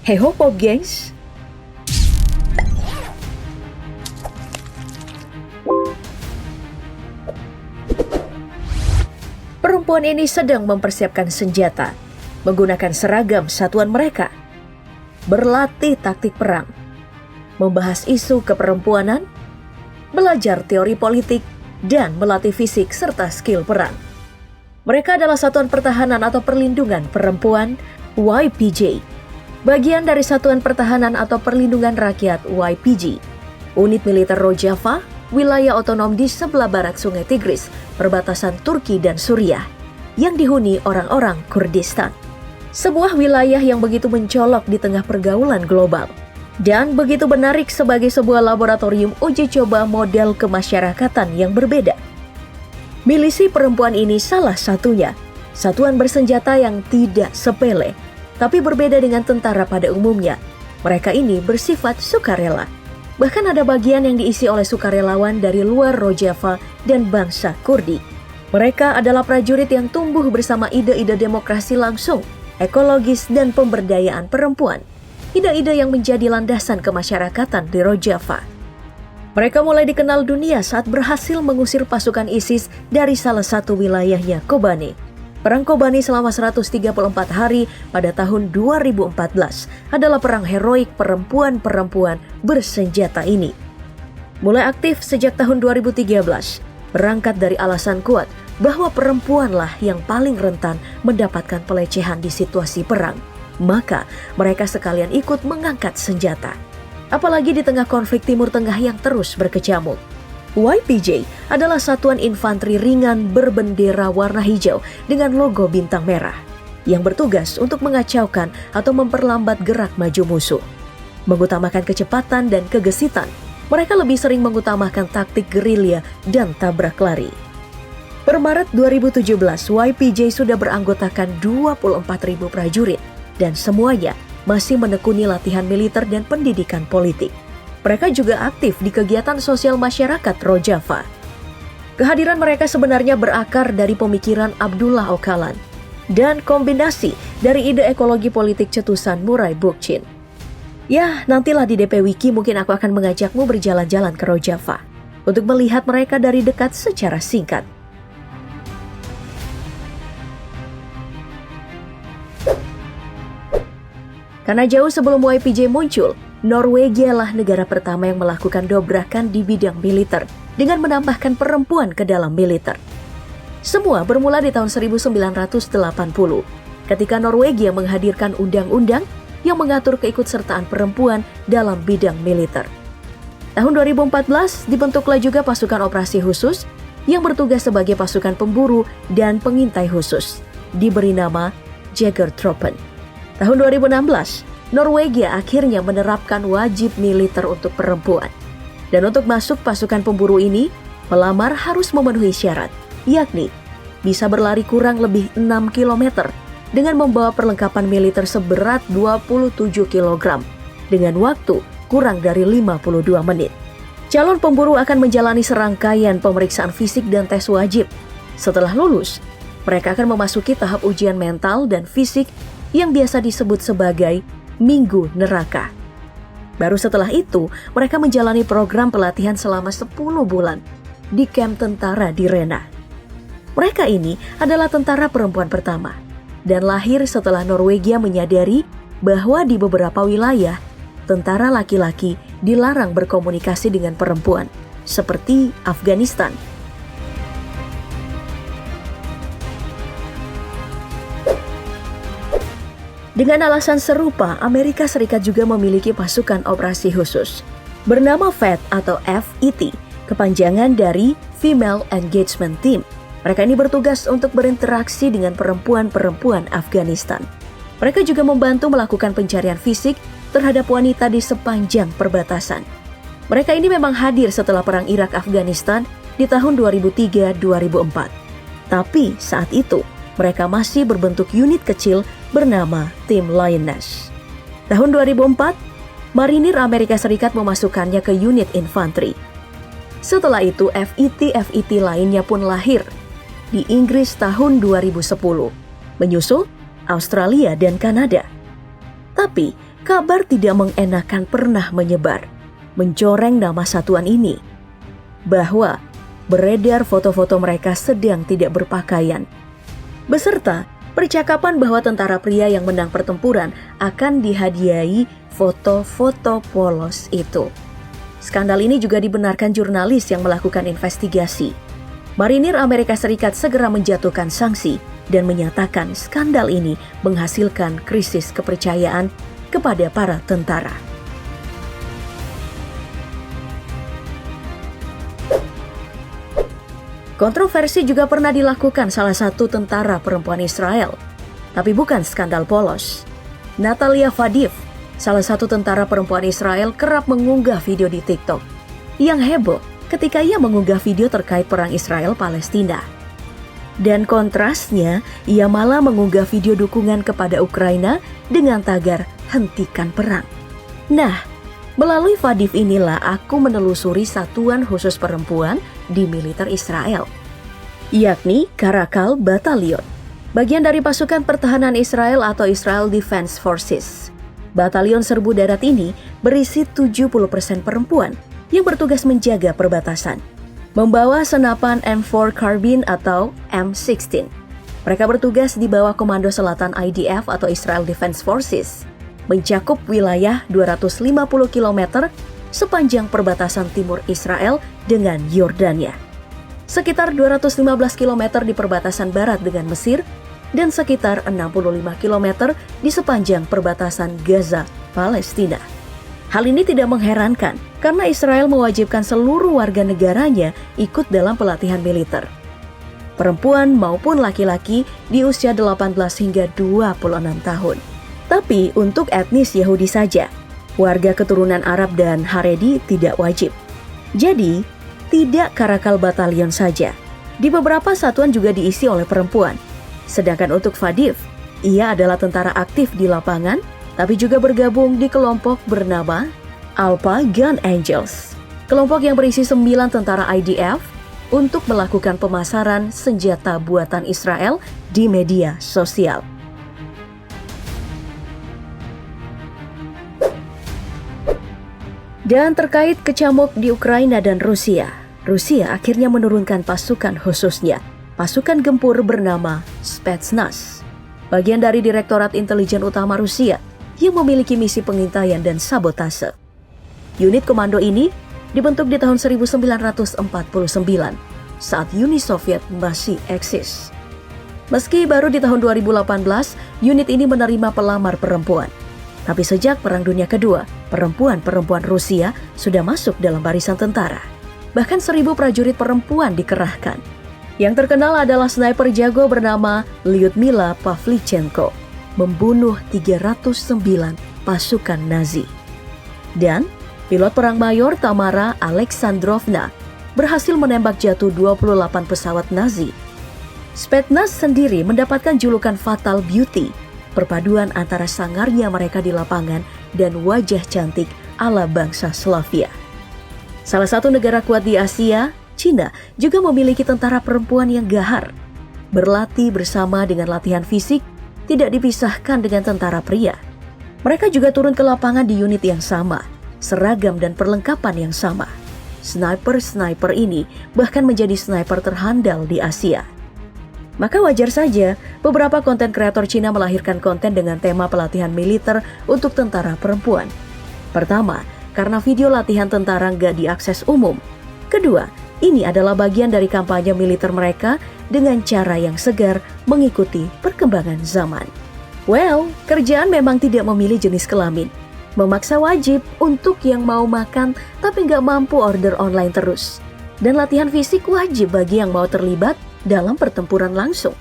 Hey ho Pop gengs! Perempuan ini sedang mempersiapkan senjata, menggunakan seragam satuan mereka, berlatih taktik perang, membahas isu keperempuanan, belajar teori politik, dan melatih fisik serta skill perang. Mereka adalah Satuan Pertahanan atau Perlindungan Perempuan YPJ, bagian dari Satuan Pertahanan atau Perlindungan Rakyat YPG, unit militer Rojava, wilayah otonom di sebelah barat Sungai Tigris, perbatasan Turki dan Suriah, yang dihuni orang-orang Kurdistan. Sebuah wilayah yang begitu mencolok di tengah pergaulan global, dan begitu menarik sebagai sebuah laboratorium uji coba model kemasyarakatan yang berbeda. Milisi perempuan ini salah satunya, satuan bersenjata yang tidak sepele, tapi berbeda dengan tentara pada umumnya. Mereka ini bersifat sukarela. Bahkan ada bagian yang diisi oleh sukarelawan dari luar Rojava dan bangsa Kurdi. Mereka adalah prajurit yang tumbuh bersama ide-ide demokrasi langsung, ekologis, dan pemberdayaan perempuan. Ide-ide yang menjadi landasan kemasyarakatan di Rojava. Mereka mulai dikenal dunia saat berhasil mengusir pasukan ISIS dari salah satu wilayahnya, Kobani. Perang Kobani selama 134 hari pada tahun 2014 adalah perang heroik perempuan-perempuan bersenjata ini. Mulai aktif sejak tahun 2013, berangkat dari alasan kuat bahwa perempuanlah yang paling rentan mendapatkan pelecehan di situasi perang. Maka mereka sekalian ikut mengangkat senjata. Apalagi di tengah konflik Timur Tengah yang terus berkecamuk. YPJ adalah satuan infanteri ringan berbendera warna hijau dengan logo bintang merah yang bertugas untuk mengacaukan atau memperlambat gerak maju musuh. Mengutamakan kecepatan dan kegesitan, mereka lebih sering mengutamakan taktik gerilya dan tabrak lari. Per Maret 2017, YPJ sudah beranggotakan 24.000 prajurit dan semuanya masih menekuni latihan militer dan pendidikan politik. Mereka juga aktif di kegiatan sosial masyarakat Rojava. Kehadiran mereka sebenarnya berakar dari pemikiran Abdullah Öcalan dan kombinasi dari ide ekologi politik cetusan Muray Bookchin. Ya, nantilah di DP Wiki mungkin aku akan mengajakmu berjalan-jalan ke Rojava untuk melihat mereka dari dekat secara singkat. Karena jauh sebelum YPJ muncul, Norwegia lah negara pertama yang melakukan dobrakan di bidang militer dengan menambahkan perempuan ke dalam militer. Semua bermula di tahun 1980 ketika Norwegia menghadirkan undang-undang yang mengatur keikutsertaan perempuan dalam bidang militer. Tahun 2014 dibentuklah juga pasukan operasi khusus yang bertugas sebagai pasukan pemburu dan pengintai khusus, diberi nama Jägertroppen. Tahun 2016, Norwegia akhirnya menerapkan wajib militer untuk perempuan. Dan untuk masuk pasukan pemburu ini, pelamar harus memenuhi syarat, yakni bisa berlari kurang lebih 6 km dengan membawa perlengkapan militer seberat 27 kg dengan waktu kurang dari 52 menit. Calon pemburu akan menjalani serangkaian pemeriksaan fisik dan tes wajib. Setelah lulus, mereka akan memasuki tahap ujian mental dan fisik yang biasa disebut sebagai Minggu Neraka. Baru setelah itu, mereka menjalani program pelatihan selama 10 bulan di kamp tentara di Rena. Mereka ini adalah tentara perempuan pertama dan lahir setelah Norwegia menyadari bahwa di beberapa wilayah, tentara laki-laki dilarang berkomunikasi dengan perempuan, seperti Afghanistan. Dengan alasan serupa, Amerika Serikat juga memiliki pasukan operasi khusus bernama FET atau FET, kepanjangan dari Female Engagement Team. Mereka ini bertugas untuk berinteraksi dengan perempuan-perempuan Afghanistan. Mereka juga membantu melakukan pencarian fisik terhadap wanita di sepanjang perbatasan. Mereka ini memang hadir setelah Perang Irak-Afghanistan di tahun 2003-2004. Tapi saat itu, mereka masih berbentuk unit kecil bernama Tim Lioness. Tahun 2004, Marinir Amerika Serikat memasukkannya ke unit infanteri. Setelah itu, FET lainnya pun lahir di Inggris tahun 2010, menyusul Australia dan Kanada. Tapi kabar tidak mengenakan pernah menyebar, mencoreng nama satuan ini, bahwa beredar foto-foto mereka sedang tidak berpakaian, beserta percakapan bahwa tentara pria yang menang pertempuran akan dihadiahi foto-foto polos itu. Skandal ini juga dibenarkan jurnalis yang melakukan investigasi. Marinir Amerika Serikat segera menjatuhkan sanksi dan menyatakan skandal ini menghasilkan krisis kepercayaan kepada para tentara. Kontroversi juga pernah dilakukan salah satu tentara perempuan Israel, tapi bukan skandal polos. Natalia Fadif, salah satu tentara perempuan Israel, kerap mengunggah video di TikTok yang heboh ketika ia mengunggah video terkait perang Israel-Palestina. Dan kontrasnya, ia malah mengunggah video dukungan kepada Ukraina dengan tagar "Hentikan Perang". Nah, melalui Fadif inilah aku menelusuri satuan khusus perempuan di militer Israel, yakni Karakal Battalion, bagian dari pasukan pertahanan Israel atau Israel Defense Forces. Batalion serbu darat ini berisi 70% perempuan yang bertugas menjaga perbatasan, membawa senapan M4 Carbine atau M16. Mereka bertugas di bawah Komando Selatan IDF atau Israel Defense Forces, mencakup wilayah 250 km sepanjang perbatasan timur Israel dengan Yordania, sekitar 215 km di perbatasan barat dengan Mesir, dan sekitar 65 km di sepanjang perbatasan Gaza, Palestina. Hal ini tidak mengherankan karena Israel mewajibkan seluruh warga negaranya ikut dalam pelatihan militer, perempuan maupun laki-laki di usia 18 hingga 26 tahun. Tapi untuk etnis Yahudi saja, warga keturunan Arab dan Haredi tidak wajib. Jadi, tidak Karakal Batalion saja. Di beberapa satuan juga diisi oleh perempuan. Sedangkan untuk Fadif, ia adalah tentara aktif di lapangan, tapi juga bergabung di kelompok bernama Alpha Gun Angels, kelompok yang berisi 9 tentara IDF untuk melakukan pemasaran senjata buatan Israel di media sosial. Dan terkait kecamuk di Ukraina dan Rusia akhirnya menurunkan pasukan khususnya, pasukan gempur bernama Spetsnaz, bagian dari Direktorat Intelijen Utama Rusia yang memiliki misi pengintaian dan sabotase. Unit komando ini dibentuk di tahun 1949 saat Uni Soviet masih eksis. Meski baru di tahun 2018, unit ini menerima pelamar perempuan. Tapi sejak Perang Dunia Kedua, perempuan-perempuan Rusia sudah masuk dalam barisan tentara. Bahkan 1.000 prajurit perempuan dikerahkan. Yang terkenal adalah sniper jago bernama Lyudmila Pavlichenko, membunuh 309 pasukan Nazi. Dan pilot perang mayor Tamara Alexandrovna berhasil menembak jatuh 28 pesawat Nazi. Spetsnaz sendiri mendapatkan julukan Fatal Beauty, perpaduan antara sangarnya mereka di lapangan dan wajah cantik ala bangsa Slavia. Salah satu negara kuat di Asia, Cina, juga memiliki tentara perempuan yang gahar. Berlatih bersama dengan latihan fisik, tidak dipisahkan dengan tentara pria. Mereka juga turun ke lapangan di unit yang sama, seragam dan perlengkapan yang sama. Sniper-sniper ini bahkan menjadi sniper terhandal di Asia. Maka wajar saja beberapa konten kreator Cina melahirkan konten dengan tema pelatihan militer untuk tentara perempuan. Pertama, karena video latihan tentara nggak diakses umum. Kedua, ini adalah bagian dari kampanye militer mereka dengan cara yang segar mengikuti perkembangan zaman. Well, kerjaan memang tidak memilih jenis kelamin. Memaksa wajib untuk yang mau makan tapi nggak mampu order online terus. Dan latihan fisik wajib bagi yang mau terlibat dalam pertempuran langsung.